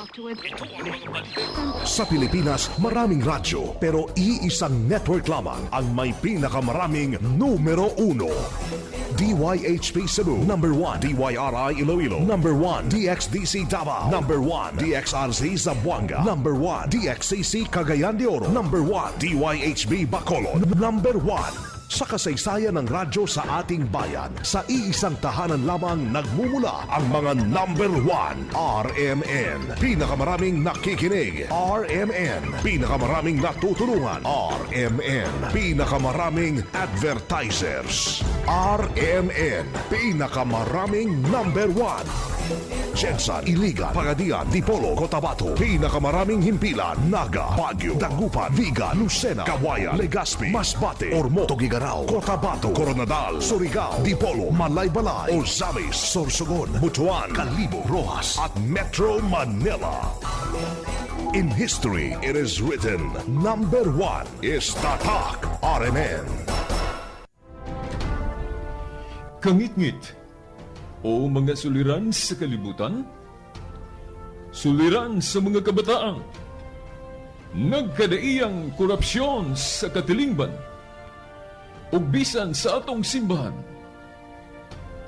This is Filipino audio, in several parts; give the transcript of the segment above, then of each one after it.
afterwards. Sa Pilipinas, maraming radyo pero iisang network lamang ang may pinakamaraming numero 1. DYHP Cebu, number 1. DYRI Iloilo, number 1. DXDC Davao, number 1. DXRZ Zamboanga, number 1. DXCC Cagayan de Oro, number 1. DYHB Bacolod, number 1. Sa kasaysayan ng radyo sa ating bayan, sa iisang tahanan lamang nagmumula ang mga number 1. RMN, pinakamaraming nakikinig. RMN, pinakamaraming natutulungan. RMN, pinakamaraming advertisers. RMN, pinakamaraming number 1. Jensa, Iligan, Pagadian, Dipolo, Cotabato, pinakamaraming himpilan. Naga, Baguio, Dagupan, Viga, Lucena, Kawayan, Legazpi, Masbate, Ormo, Tugigaraw, Cotabato, Coronadal, Surigao, Dipolo, Malaybalay, Ozamis, Sorsogon, Butuan, Calibo, Rojas at Metro Manila. In history, it is written, number 1 is Tatak RMN. Kangit-ngit o mga suliran sa kalibutan, suliran sa mga kabataan, nagkadaiyang korupsyon sa katilingban, ug bisan sa atong simbahan,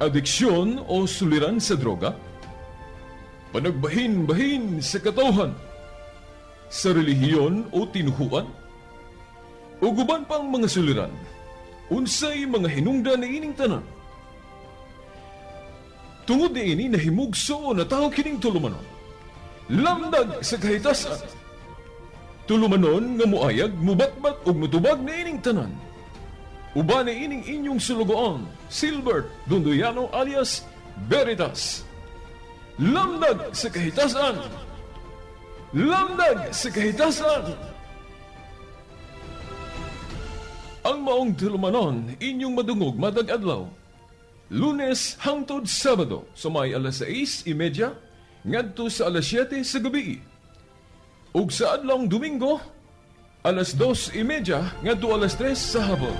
adiksyon o suliran sa droga, panagbahin-bahin sa katawhan, sa relihiyon o tinuhuan, ug uban pang mga suliran, unsay mga hinungdan na ining tanan. Tungod niini nahimugso na tao kining tulumanon. Lamdag sa kahitasan. Tulumanon nga muayag, mubatbat ug mutubag na ining tanan. Uban ni ining inyong sulugoon, Silbert Dunduyano alias Veritas. Lamdag sa kahitasan. Lamdag sa kahitasan. Ang maong tulumanon inyong madungog madag adlaw. Lunes hangtod Sabado, sumay alas 6:30 ngadto sa alas 7 sa gabi. Ug sa adlawng Domingo, alas 2:30 ngadto alas 3 sa hapon.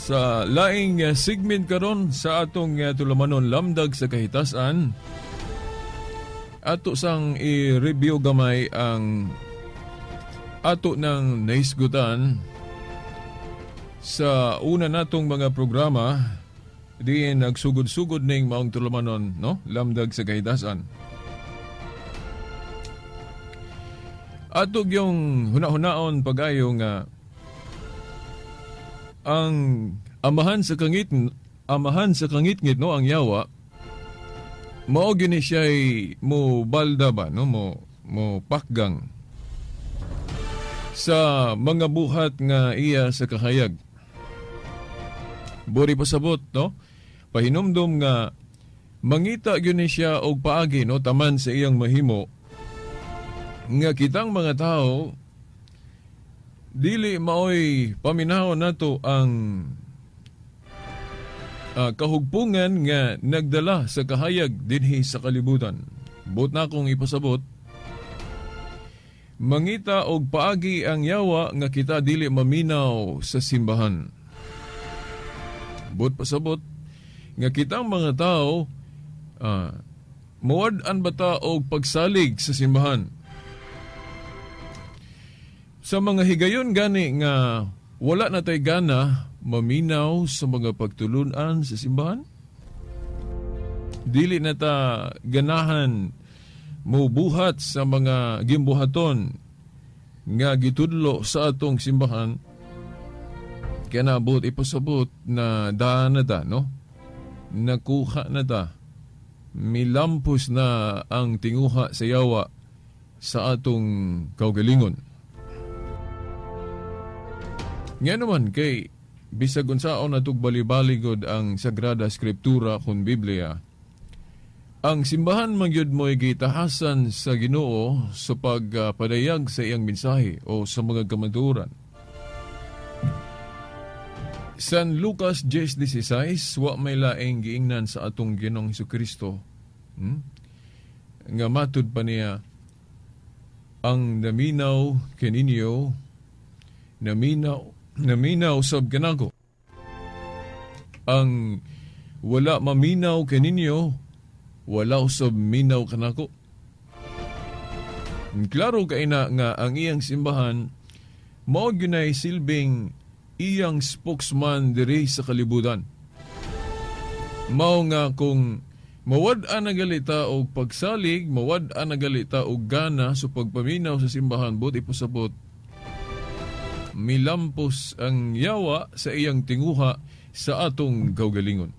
Sa laing segment karon sa atong tulumanon lamdag sa kahitasan, ato sang i-review gamay ang ato ng nahisgutan sa una natong mga programa di nagsugod-sugod ning maong tulumanon, no? Lamdag sa kahitasan. Ato yung huna-hunaon pagayo nga ang amahan sa kangit-ngit no ang yawa mao gini siya mo balda ba no mo pakgang sa mga buhat nga iya sa kahayag. Buri pasabot no pahinumdom nga mangita gyud siya og paagi no taman sa iyang mahimo nga kitang mga tao dili maoy paminahon nato ang kahugpungan nga nagdala sa kahayag dinhi sa kalibutan. Buot na akong ipasabot, mangita og paagi ang yawa nga kita dili maminaw sa simbahan. Buot pasabot nga kitang mga tao Mawad-an ba ta og pagsalig sa simbahan? Sa mga higayon gani nga wala na tay gana maminaw sa mga pagtulunan sa simbahan? Dili na ta ganahan mubuhat sa mga gimbuhaton nga gitudlo sa atong simbahan, kaya naabot ipasabot na daan na ta, no? Nakuha na ta. Milampos na ang tinguha sa yawa sa atong kaugalingon. Nga naman kay bisag unsaon natug bali-baligod ang Sagrada Eskriptura kun Biblia, ang simbahan magyud mo'y gitahasan sa Ginoo sa pagpadayag sa iyang mensahe o sa mga kamaturan. San Lucas 10:16, wa may laing giingnan sa atong Ginoong Hesukristo. Nga matud pa niya, ang naminaw kaninyo, naminaw sab kanako. Ang wala maminaw kaninyo, wala usab minaw kanako. Klaro kay na nga ang iyang simbahan mao gyunay silbing iyang spokesman diri sa kalibutan. Mao nga kung mawad-an na galita og pagsalig, mawad-an na galita og gana sa pagpaminaw sa simbahan, buti pasabot milampos ang yawa sa iyang tinguha sa atong kaugalingon.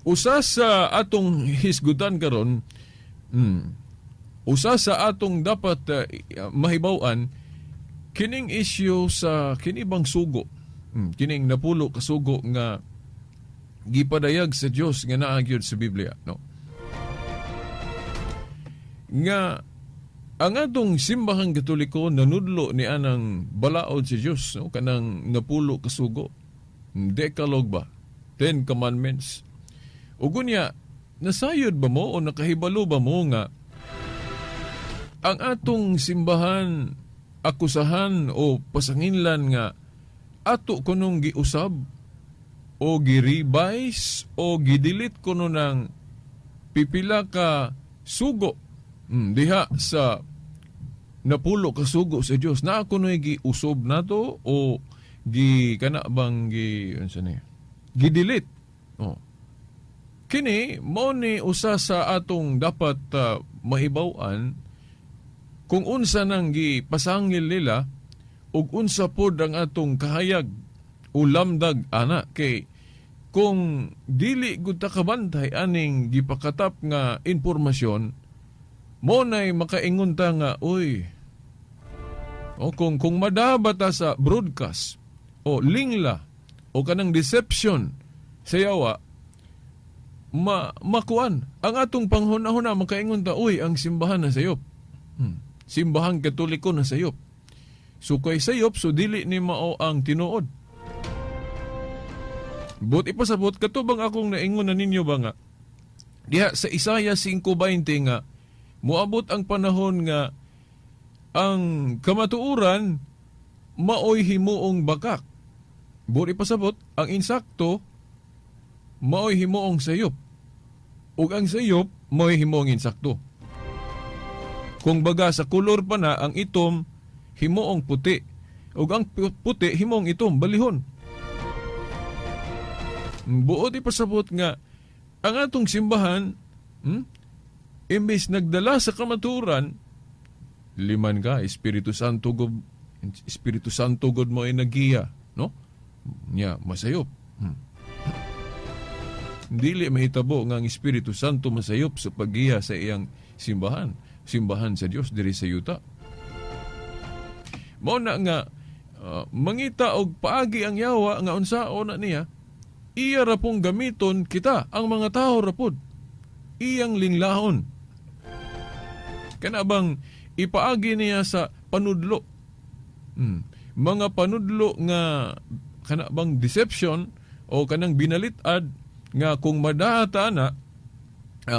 Usa sa atong hisgutan karon, usa sa atong dapat mahibaw-an kining issue sa kinibang sugo. Kining napulo ka sugo nga gipadayag sa Dios nga naa gyud sa Biblia, no? Nga ang atong simbahang Katoliko nanudlo ni anang balaod sa Dios, no? Kanang napulo ka sugo. Decalogue ba? 10 Commandments. Ug unya, nasayod ba mo o nakahibalo ba mo nga ang atong simbahan akusahan o pasanginlan nga ato kunong giusab o giribais o gidilit kuno ng pipila ka sugo diha sa napulo ka sugo sa Dios na kuno'y giusob nato o kana bang gidilit. Kini mao ni usa sa atong dapat mahibaw-an kung unsa nang gipasangil nila ug unsa pod ang atong kahayag o lamdag ana kay kung dili gud ta kabantay aning gipakatap nga impormasyon mo nay makaingon ta nga uy kung madaba ta sa broadcast o lingla o kanang deception sa yawa makuan ang atong panghuna-huna makaingon ta uy ang simbahan na sayop. Simbahang Katoliko na sayop. So kay sayop so dili ni mao ang tinuod. But ipasabot katubang akong naingon na ninyo ba nga diha sa Isaiah 5:20 nga moabot ang panahon nga ang kamatuoran maoy himuong bakak. But ipasabot ang insakto maoy himuong sayop. Ug ang sayop maoy himuong insakto. Kung baga sa kulor pa na ang itom himuong puti ug ang puti himuong itom balihon. Buot ipasabot nga ang atong simbahan imbes nagdala sa kamaturan liman ka Espiritu Santo God mo ay nagiya, no? Nya masayop. Dili mahitabo nga ang Espiritu Santo masayop sa paggiya sa iyang simbahan sa Dios diri sa yuta. Mao na nga mangita og paagi ang yawa nga unsaon na niya, iya ra pong gamiton kita ang mga tawo ra pod. Iyang linglahon. Kana bang ipaagi niya sa panudlo. Mga panudlo nga kana bang deception o kanang binalit-ad nga kung madata na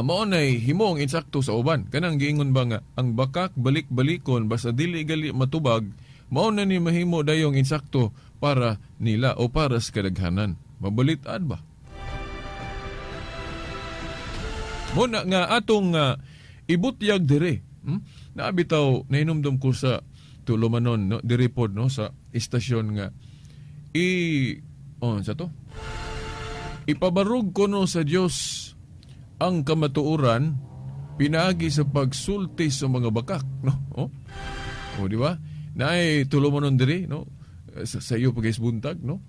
mao nay himong insakto sa uban. Kanang giingon ba nga ang bakak balik-balikon basta dili gali matubag mao na ni mahimo dayong insakto para nila o para sa kadaghanan. Mabalitaan ba? Muna nga atong ibutyag dire. Naabitaw, nahinumdum ko sa tulumanon, no? Dire pod, no? Sa istasyon nga. Sa to? Ipabarog ko no sa Dios ang kamatuoran pinaagi sa pagsulti sa mga bakak, no? O di ba? Naay tulumanon dire, no? Sa iyo pagisbuntag, no?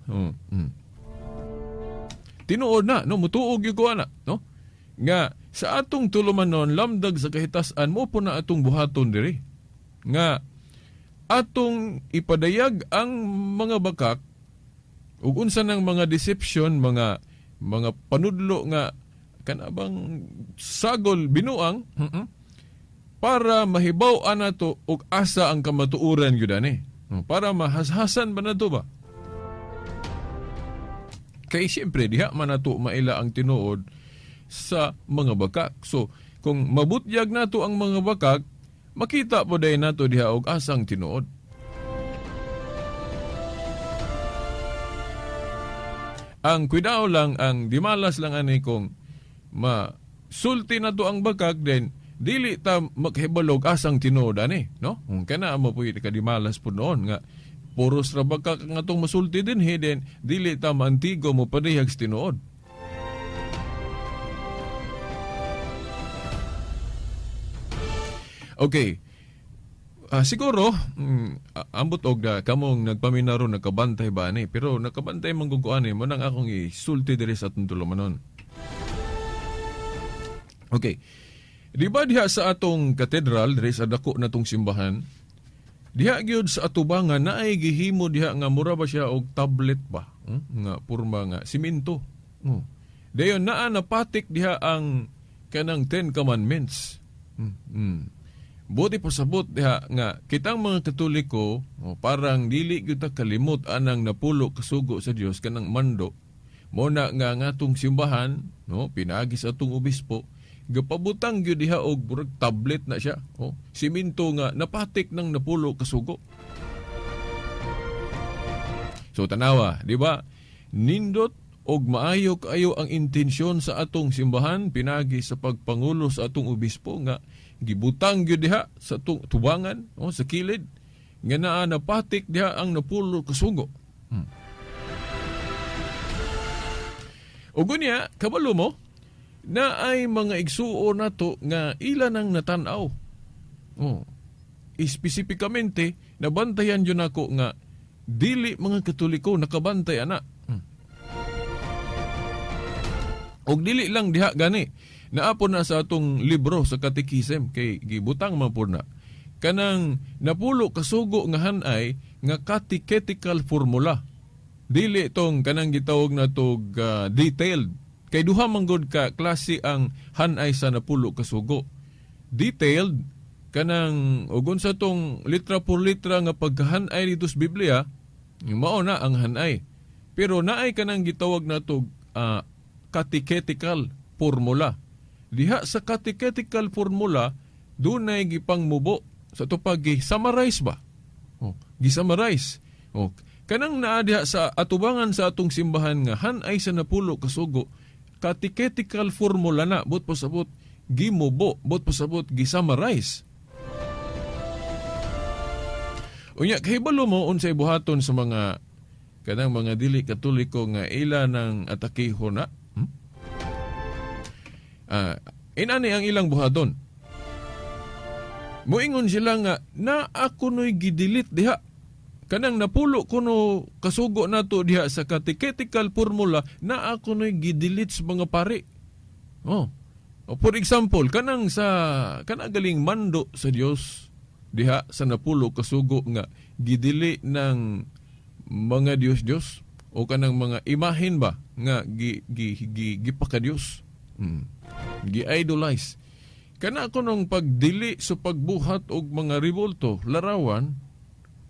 Tinuod na, no? Mutuog yung ko na, no? Nga, sa atong tulumanon, lamdag sa kahitasan mo po na atong buhaton diri. Nga, atong ipadayag ang mga bakak ug unsa ng mga deception, mga panudlo nga kanabang sagol binuang para mahibaw-an nato og asa ang kamatuoran gyud ani. Para mahashasan ba nato ba? Kay siyempre diha man nato maila ang tinuod sa mga bakak. So, kung mabutyag nato ang mga bakak, makita po dahil nato diha og asang tinuod. Ang kuidao lang, ang dimalas lang ani kung masulti nato ang bakak, then dili ta maghibalog asang tinuod ani, no? Kana mo po kadimalas po noon nga puros ra bakak nga tong masulti din then dili ta maantigo mo padihag sa tinuod. Okay. Siguro, ambot og kamong nagpaminaro nakabantay ba ani, pero nakabantay man gud ko ani mo nang akong isulti diri sa atong tulumanon. Okay. Di ba diha sa atong katedral diri sa dako natong simbahan, diha gyud sa atubangan naay gihimo diha nga mura ba siya og tablet ba? Nga porma nga simento. Dayon naa napatik diha ang kanang 10 commandments. Buti pasabot diha nga kitang mga Katoliko parang dili gyud ta kalimot anang napulo kasugo sa Dios kanang mando. Mo na nga ngatong simbahan, no, pinaagi sa atong obispo, gapabutang gyud diha og burag tablet na siya, simento nga napatik ng napulo kasugo. So tanawa, di ba? Nindot og maayo kaayo ang intensyon sa atong simbahan pinagi sa pagpangulo sa atong obispo nga gibutang gyud diha sa tubangan sa kilid nga naa napatik diha ang napulo kasugo. O gunya, kabalo mo na ay mga igsuo nato nga ila nang natanaw. Espesipikamente nabantayan yun ako nga dili mga Katoliko nakabantay ana. Og dili lang diha gani, naapon na sa atong libro sa katekisem kay gibutang man po na. Kanang napulo kasugo nga hanay nga catechetical formula. Dili tong kanang gitawag na tog detailed. Kay duha man gud ka klase ang hanay sa napulo kasugo. Detailed kanang ugon sa tong litra por litra nga pagkahanay dito sa Biblia, mao na ang hanay. Pero naay kanang gitawag na tog catechetical formula. Diha sa catechetical formula, dunay gipangmubo sa tupag gi-summarize ba? Gi-summarize. Kanang naa diha sa atubangan sa atong simbahan nga hanay sa napulo kasugo, catechetical formula na, but pasabot gimubo, but pasabot gi-summarize. Unya, kahibalo mo unsay buhaton sa mga kanang mga dili Katoliko nga ila ng atakiho na? Inani ang ilang buhaton. Muingon sila nga na ako no'y gidilit diha. Kanang napulo kuno kasugo nato diha sa catechetical formula na ako no'y gidilit sa mga pari. For example, kanang galing mando sa Dios diha sa napulo kasugo nga gidili ng mga Diyos o kanang mga imahen ba nga gipaka Dios. Gi-idolize. Kana ko nung pagdili sa pagbuhat og mga revolto, larawan,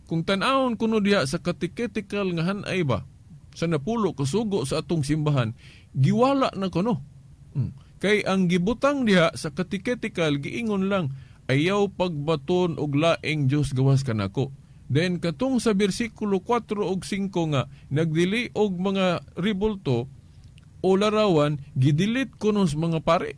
kung tan-awon kuno diha sa catechetical nga hanay ba, sa napulo kasugo sa atong simbahan, giwala na kuno. Kay ang gibutang diha sa catechetical, giingon lang, ayaw pagbaton og laing Dios gawas kanako. Then katong sa bersikulo 4 ug 5 nga nagdili og mga ribulto o larawan gidilit kuno sa mga pare.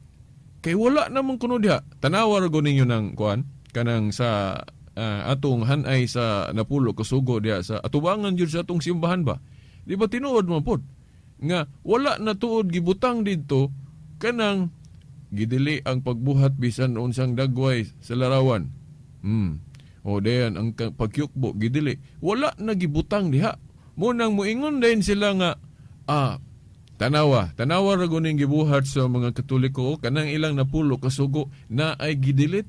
Kay wala namang kuno diha. Tanawar go ninyo ng kuan kanang sa atong hanay sa Napulo Kasugo diha sa atubangan jud sa atong simbahan ba. Di ba tinuod mo pod nga wala na tuod gibutang didto kanang gidili ang pagbuhat bisan unsang dagway sa larawan. O dayan ang pagyukbo gidili. Wala na gibutang diha. Munang muingon din sila nga tanawa ra guning gibuhat sa mga Katoliko kanang ilang Napulo Kasugo na ay gidilit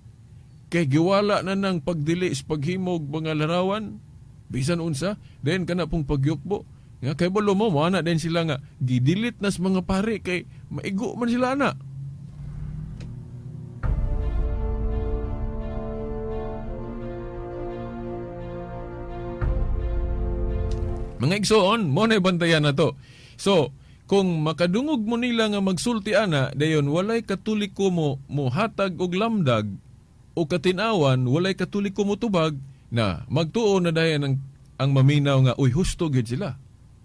kay giwala na nang pagdili sa paghimog mga larawan bisan unsa then kana pong pagyukbo nga kay balo mo ana din sila nga gidilit na sa mga pare kay maigo man sila ana. Mga igsoon, mo na bantayan na to. So, kung makadungog mo nila nga magsulti ana, dayon walay Katoliko mo hatag og lamdag o katinawan, walay Katoliko mo tubag na magtuo na dayan ang maminaw nga, uy, husto gid sila.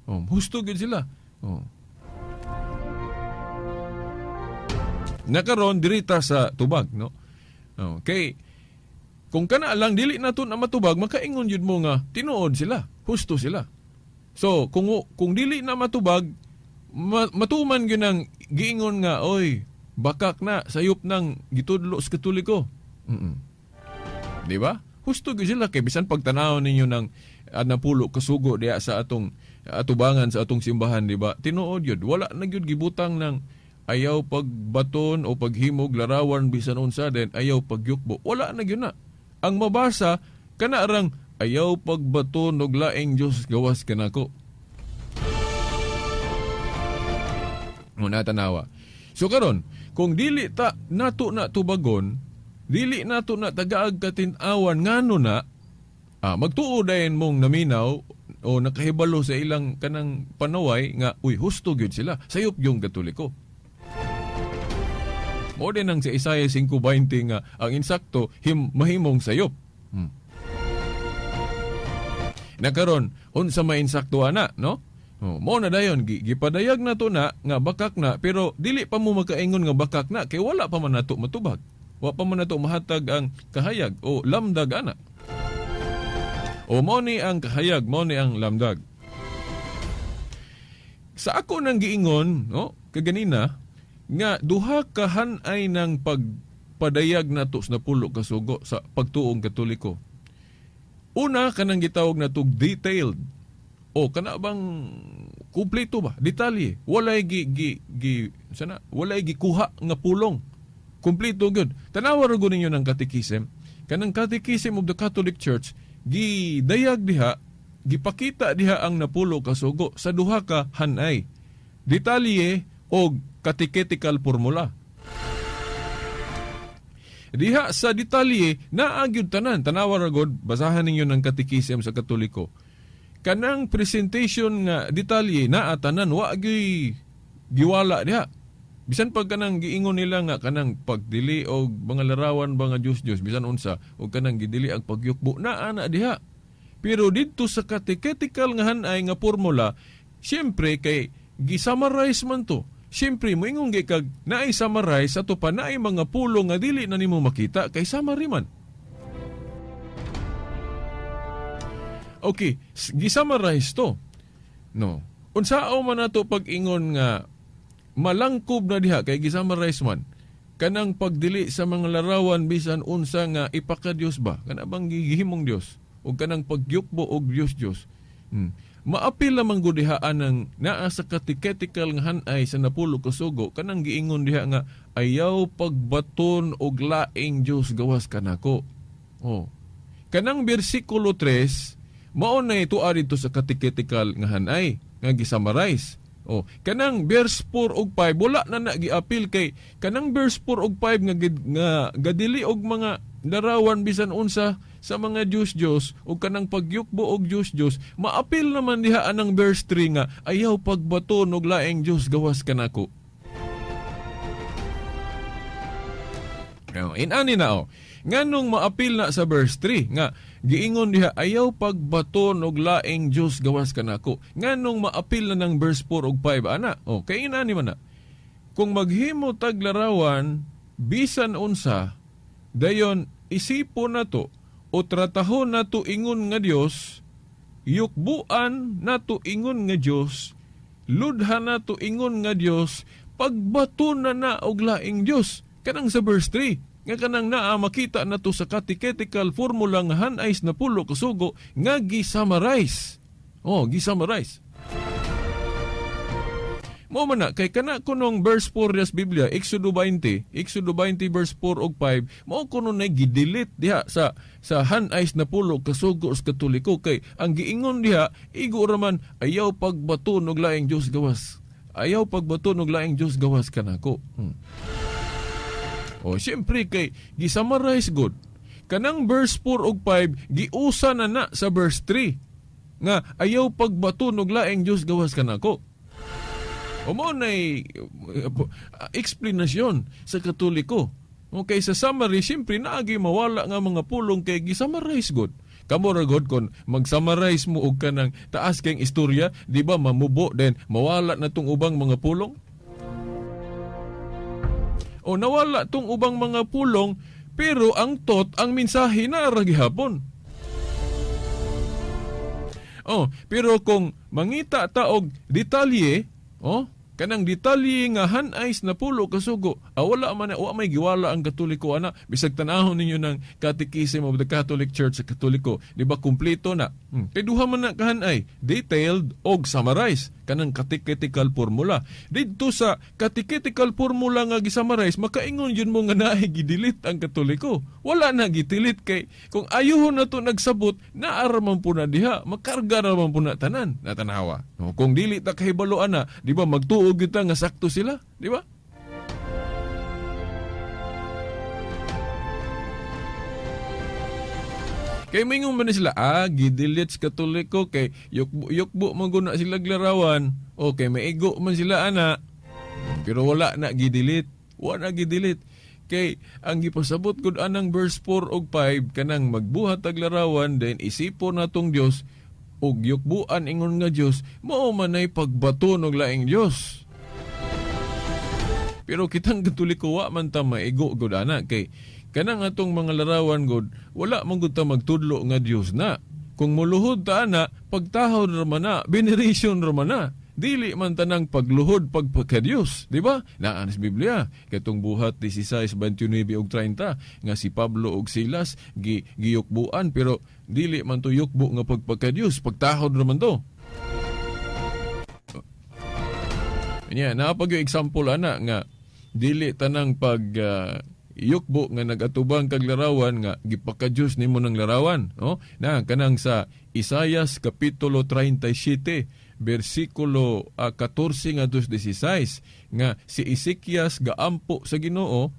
Husto gid sila. Nakaron dirita sa tubag, no? Okay. Kung kana lang dili nato na matubag, makaingon jud mo nga tinuod sila, husto sila. So, kung dili na matubag, matuman yun ang giingon nga, oy, bakak na, sayop ng gitudlo sa Katoliko. Di ba? Husto yun sila, kay bisan pagtanaw ninyo ng Napulo Kasugo diya sa atong atubangan sa atong simbahan, di ba? Tinuod yun. Wala na yun gibutang ng ayaw pagbaton o paghimog larawan bisan unsa din, ayaw pagyukbo. Wala na yun na. Ang mabasa, kanarang ayaw pagbaton og laing Dios gawas kanako. Muna tanawa. So karon, kung dili ta nato na tubagon, dili nato na tagaag katin-awan ngano na magtuo dayon mong naminaw o nakahibalo sa ilang kanang panaway nga uy husto gyud sila, sayop yung Katoliko. Mo din ang sa Isaiah 5:20 nga ang insakto mahimong sayop. Nakaron unsa may insakto ana, no? Mo na dayon gipadayag na to na nga bakak na pero dili pa mo makaingon nga bakak na kay wala pa man nato matubag. Wa pa man nato mahatag ang kahayag o lamdag ana. O mo ni ang kahayag, mo ni ang lamdag. Sa ako nang giingon, no, kaganina nga duha ka hanay ng pagpadayag nato sa Napulo Kasugo sa pagtuong Katoliko. Una, kanang gitawag na itong detailed. O, kana bang kumpleto ba? Detalye. Walay walay gikuha nga pulong. Kumpleto good. Tanawar ko ninyo ng Catechism. Kanang Catechism of the Catholic Church, gidayag diha, gipakita diha ang Napulo Kasugo sa duha ka hanay. Detalye o catechetical formula. Diha sa detalye, naagyod tanan. Tanawar agod, basahan ninyo ng Catechism sa Katoliko. Kanang presentation nga detalye, naatanan, waagyoy giwala diha. Bisan pag kanang giingon nila nga kanang pagdili o mga larawan mga Diyos, bisan unsa, o kanang gidili ang pagyukbo, naana diha. Pero dito sa catechetical nga hanay nga formula, siyempre kay gisummarize man to. Siyempre, moingon kag naay summarize ato pa naay mga pulong nga dili na nimo makita kay summary man. Okay, gisummarize to. No. Unsao man nato pag-ingon nga malangkob na diha kay gisummarize man. Kanang pagdili sa mga larawan bisan unsa nga ipaka-Dios ba? Kana bang gihimong Dios? O kanang pagyukbo og Dios. Maapil lamang gudihaan ng naa sa catechetical nga hanay sa Napulo Kasugo kanang giingon diha nga ayaw pagbaton og laing Dios gawas kanako. Kanang bersikulo 3 mao na ito dito sa catechetical nga hanay nga gisummarize. Kanang verse 4 ug 5 wala na giapil kay kanang verse 4 ug 5 nga gadili og mga larawan bisan unsa sa mga Diyos o kanang pagyukbo og Diyos, maapil naman diha anang verse 3 nga ayaw pagbaton og laing Diyos gawas kanako. Inani na nganong maapil na sa verse 3 nga giingon diha, ayaw pagbaton og laing Dios gawas kanako. Nganong maapil na ng verse 4 ug 5 ana. Kay ina ni man na. Kung maghimo tag larawan bisan unsa, dayon isipon nato o tratahon nato ingon nga Dios, yukbuan nato ingon nga Dios, ludhan nato ingon nga Dios, pagbaton na og laing Dios. Kanang sa verse 3, nga kanang naa makita nato sa catechetical formula nga hanais na pulo kasugo nga gi-summarize. Gi-summarize. Mo man na, kay kana kunong verse 4 des Biblia, Exodo 20 verse 4 ug 5, mao kuno na gidelete diha sa hanais na pulo kasugo sa Katoliko, kay ang giingon diha igo raman ayaw pagbaton og laing Dios gawas. Ayaw pagbaton og laing Dios gawas kanako. Siyempre kay gi-summarize good. Kanang verse 4 ug 5 giusa na sa verse 3 nga ayaw pagbaton og laing Dios gawas kanako. Mao nay explanation sa Katoliko. Okay, sa summary, siyempre naagi mawala nga mga pulong kay gi-summarize good. Kamo ra god kon mag-summarize mo og kanang taas kayong istorya, di ba mamubo then mawala na tong ubang mga pulong? Nawala tong ubang mga pulong, pero ang ang mensahe na ra gihapon. Pero kung mangita ta og detalye, kanang detalye nga hanais na pulo kasugo, wala man wa may giwala ang Katoliko ana. Bisag tanahon ninyo ng Catechism of the Catholic Church sa Katoliko, di ba kumpleto na. Kay duha man na kahanay, detailed og summarize kanang catechetical formula. Didto sa catechetical formula nga gi-summarize, makaingon yun mo nga naay gidelete ang Katoliko. Wala na gitilit, kay kung ayuhon na to nagsabot, naara man po na diha, makarga naman po na tanan, natanawa. Kung dili ta kahibaloan na, di ba magtuog kita nga sakto sila, di ba? Kay mingon man sila, gidelete sa Katoliko, kay yukbo maguna sila glarawan, kay maigo man sila ana, pero wala na gidelete, kay ang gipasabot gud anang verse 4 ug 5 kanang magbuhat tag larawan, then isipon natong Dios ug yukbuan ingon nga Dios, mao man ay pagbaton og laing Dios. Pero kitang Katoliko wa man ta maigo gud ana, kay kanang atong mga larawan god, wala man gud ta magtudlo nga Dios na. Kung muluhod ta ana, pagtahod ra man na, veneration ra man na. Dili man tanang pagluhod pagpaka-Dios, di ba? Naan sa Biblia, katong buhat 16:29 ug 30 nga si Pablo ug Silas giyukbuan, pero dili man to yukbo nga pagpaka-Dios, pagtahod ra man to. Napag yung example ana nga dili tanang yukbo nga nagatubang kag larawan nga gipaka-Dios nimo ng larawan, kanang sa Isaias kapitulo 37 versikulo 14 nga 16 nga si Ezekias gaampo sa Ginoo,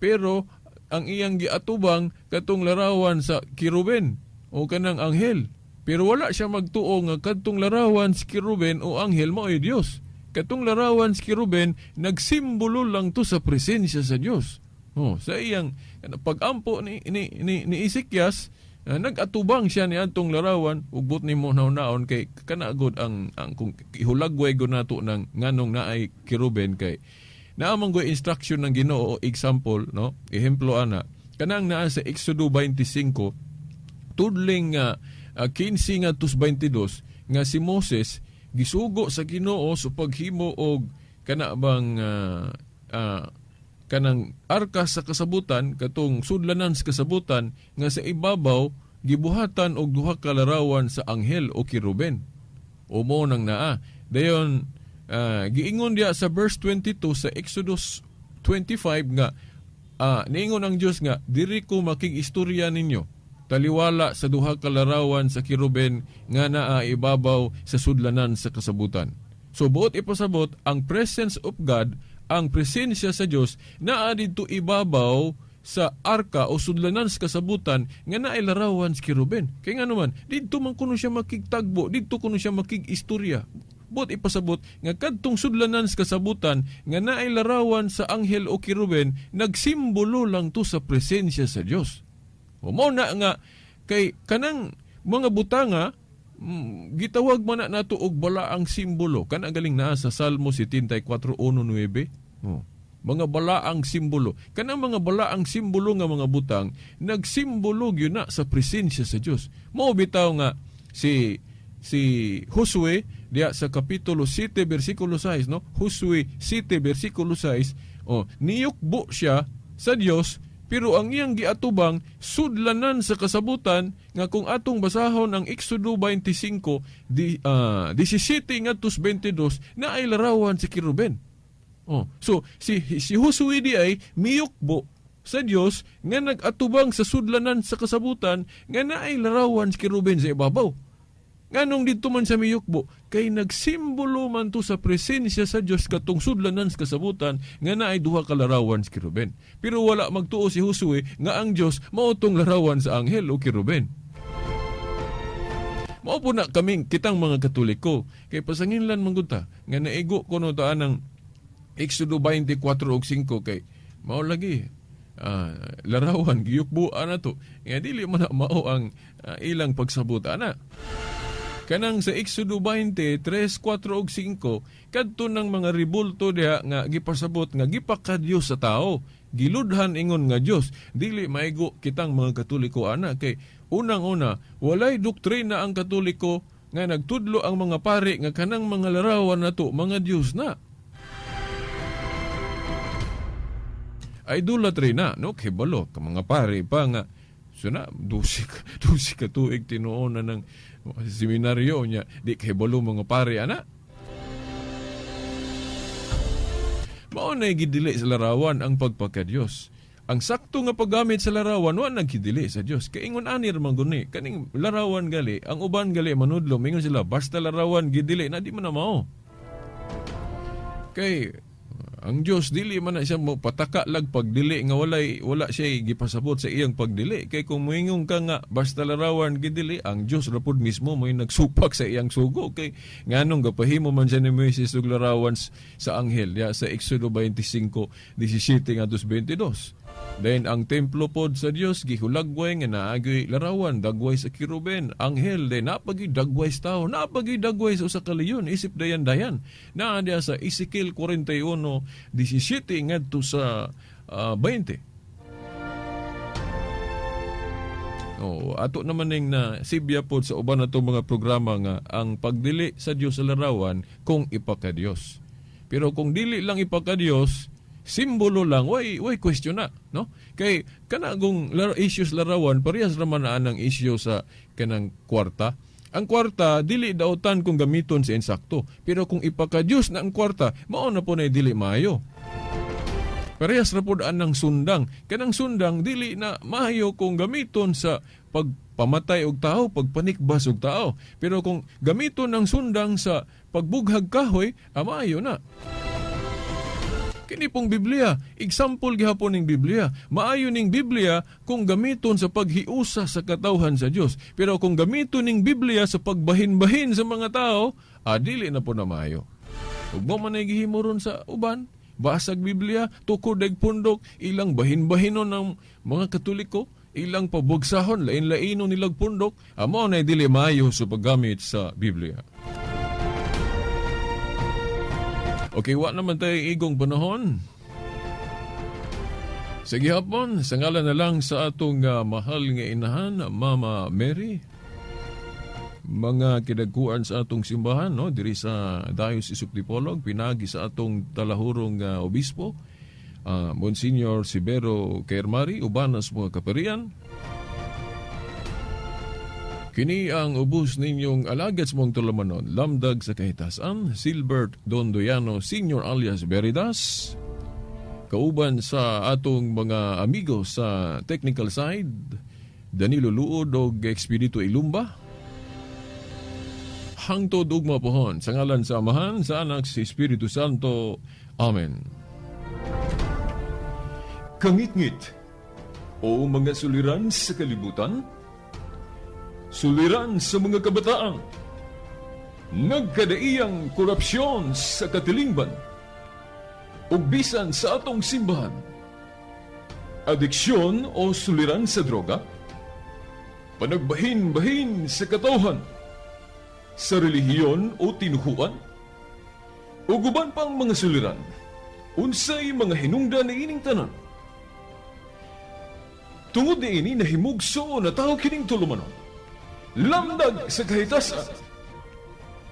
pero ang iyang giatubang katong larawan sa kiruben o kanang anghel, pero wala siya magtuo nga katong larawan sa kiruben o anghel mao'y Dios. Katong larawan sa kiruben nagsimbolo lang to sa presensya sa Dios. Sa iyang pag-ampo ni Ezekias, nagatubang siya ni atong larawan, ugbot ni mo naon kay kanagod ang kung ihulagway gud nato ng nganong naay kiruben, kay naamang go instruction ng Ginoo, example, ehemplo ana kanang naa sa Exodo 25 tudling 15 nga 22 nga si Moses gisugo sa Ginoo sa paghimo og kana bang kanang arka sa kasabutan, katong sudlanan sa kasabutan nga sa ibabaw gibuhatan og duha ka larawan sa anghel o kiruben. Umo nang naa. Dayon giingon diya sa verse 22 sa Exodus 25 nga niingon ang Dios nga diri ko makig-istorya ninyo taliwala sa duha ka larawan sa kiruben nga naa ibabaw sa sudlanan sa kasabutan. So buot ipasabot ang presence of God, ang presensya sa Dios naa didto ibabaw sa arka o sudlanan sa kasabutan nga naay larawan sa kiruben. Kay nga naman didto man kuno siya makigtagbo, didto kuno siya makig-istorya. Buot ipasabot nga kadtong sudlanan sa kasabutan nga naay larawan sa anghel o kiruben, nagsimbolo lang to sa presensya sa Dios. O mao na nga Kay kanang mga butanga, gitawag man na nato og balaang simbolo. Kana galing naa sa Salmo 74:1-9. Oh. Mga balaang simbolo. Kanang mga balaang simbolo nga mga butang, nagsimbolo gyud na sa presensya sa Dios. Mao bitaw nga si Josue diya sa kapitulo 7 bersikulo 6, no? Josue 7 bersikulo 6, niyukbo siya sa Dios, pero ang iyang giatubang sudlanan sa kasabutan nga kung atong basahon ang Exodo 25 17 ngadto 22 na ay larawan si Kiruben. So si Josue di ay miyukbo sa Dios nga nagatubang sa sudlanan sa kasabutan nga naay larawan si Kiruben sa ibabaw. Nganong dito man sa miyukbo, kay nagsimbolo man to sa presensya sa Dios katong sudlanan sa kasabutan nga naay duha ka larawan si Kiruben. Pero wala magtuo si Josue nga ang Dios mao tong larawan sa anghel o Kiruben. Mao po na kaming kitang mga Katoliko kay pasanginlan man gud ta nga naigo kuno ta anang Exodo 24:5 kay mao lagi larawan giyukbuan na to nga dili man na mao ang ilang pagsabot ana. Kanang sa Exodo 20, 3, 4 ug 5, kadto ng mga ribulto diha nga gipasabot nga gipakadiyos sa tao. Giludhan ingon nga Dios, dili maigo kitang mga Katoliko ana kay unang-una walay doktrina ang Katoliko nga nagtudlo ang mga pari nga kanang mga larawan nato mga Dios na. Idolatry na, no? Kibalo ka mga pari pa nga suna dusi ka tuig tinuon na ng seminaryo niya, di kibalo mga pari ana. Mao na gidili sa larawan ang pagpakadiyos. Ang sakto nga paggamit sa larawan wa nagkidili sa Dios. Kay ingon ani ra man guni kaning larawan gali, ang uban gali manudlo mingon sila basta larawan gidili na di man na mao. Kay ang Dios dili man na siya mo pataka lag pagdili nga wala siya gipasabot sa iyang pagdili. Kay kung moingon ka nga basta larawan gidili, ang Dios ra pud mismo mo'y nagsupak sa iyang sugo. Kay nganong gapahimo man siya ni Moises og larawan sa anghel ya sa Exodo 25:17 ngadto 22. Then ang templo pod sa Dios gihulagway nga naagi larawan dagway sa Kiruben, anghel then napagi dagway sa tao, napagi dagway sa usa ka leyon, isip dayan-dayan. Naa diya sa Ezekiel 41:17 ngadto sa 20. Ato naman ning na sibya pod sa uban nato mga programa nga ang pagdili sa Dios sa larawan kung ipakadiyos. Pero kung dili lang ipakadiyos, simbolo lang, why question na, no? Kay kanagong issues larawan parehas ra man ang issue sa kanang kwarta. Ang kwarta dili dautan kung gamiton sa insakto, pero kung ipakadiyos na ang kwarta, mao na po na dili maayo. Parehas ra pod anang sundang. Kanang sundang dili na maayo kung gamiton sa pagpamatay og tao, pagpanikbas og tao. Pero kung gamiton ang sundang sa pagbughag kahoy, maayo na. Kini pong Biblia, example gihapon ning Biblia. Maayo ning Biblia kung gamiton sa paghiusa sa katawhan sa Dios. Pero kung gamiton ning Biblia sa pagbahin-bahin sa mga tao, dili na po na maayo. Ug mo man ay gihimo ron sa uban, basag Biblia, tukod eg pundok, ilang bahin-bahinon ng mga Katoliko, ilang pabugsahon, lain-lainon nilag pundok, amo na dili maayo sa paggamit sa Biblia. Okay, wa naman tayo igong panahon. Sige hapon, sa ngalan na lang sa atong mahal nga inahan, Mama Mary. Mga kidagkuan sa atong simbahan, no? Diri sa Diocese of Dipolog, pinagi sa atong talahurong obispo, Monsignor Sibero Kermari, ubanas mga kaparian. Kini ang ubos ninyong alagad mong tulumanon, lamdag sa kahitasan, Silbert Dondoyano Sr. alias Veridas. Kauban sa atong mga amigo sa technical side, Danilo Luod o Expedito Ilumba. Hangtod ugma pohon, sa ngalan sa Amahan, sa Anak, sa Espiritu Santo. Amen. Kangit-ngit o mga suliran sa kalibutan, suliran sa mga kabataan, nagkadaiyang korupsyon sa katilingban, ug bisan sa atong simbahan, adiksyon o suliran sa droga, panagbahin-bahin sa katawhan, sa relihiyon o tinuhuan, o guban pang mga suliran, unsay mga hinungdan ni ining tanan. Tungod ni ini nahimugso na tao kining tulumanon, lamdag sa kahitasan,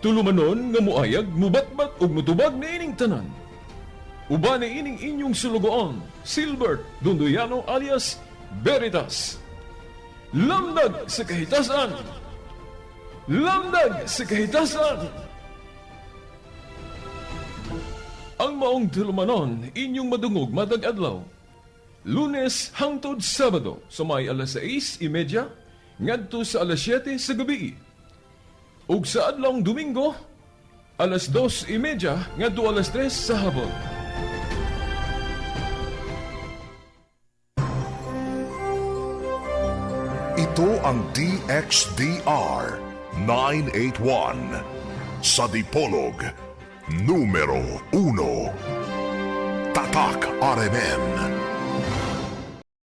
tulumanon nga muayag, mubatbat ug mutubag ni ining tanan. Uban ni ining inyong sulugoon, Silbert Dundoyano alias Veritas. Lamdag sa kahitasan! Lamdag sa kahitasan! Ang maong tulumanon inyong madungog matag adlaw. Lunes hangtod Sabado sa may alas 6:30 ngadto sa alas 7 sa gabi. Ug sa adlawng Domingo alas 2:30 ngadto alas 3 sa hapon. Ito ang DXDR 981 sa Dipolog numero 1. Tatak RMN.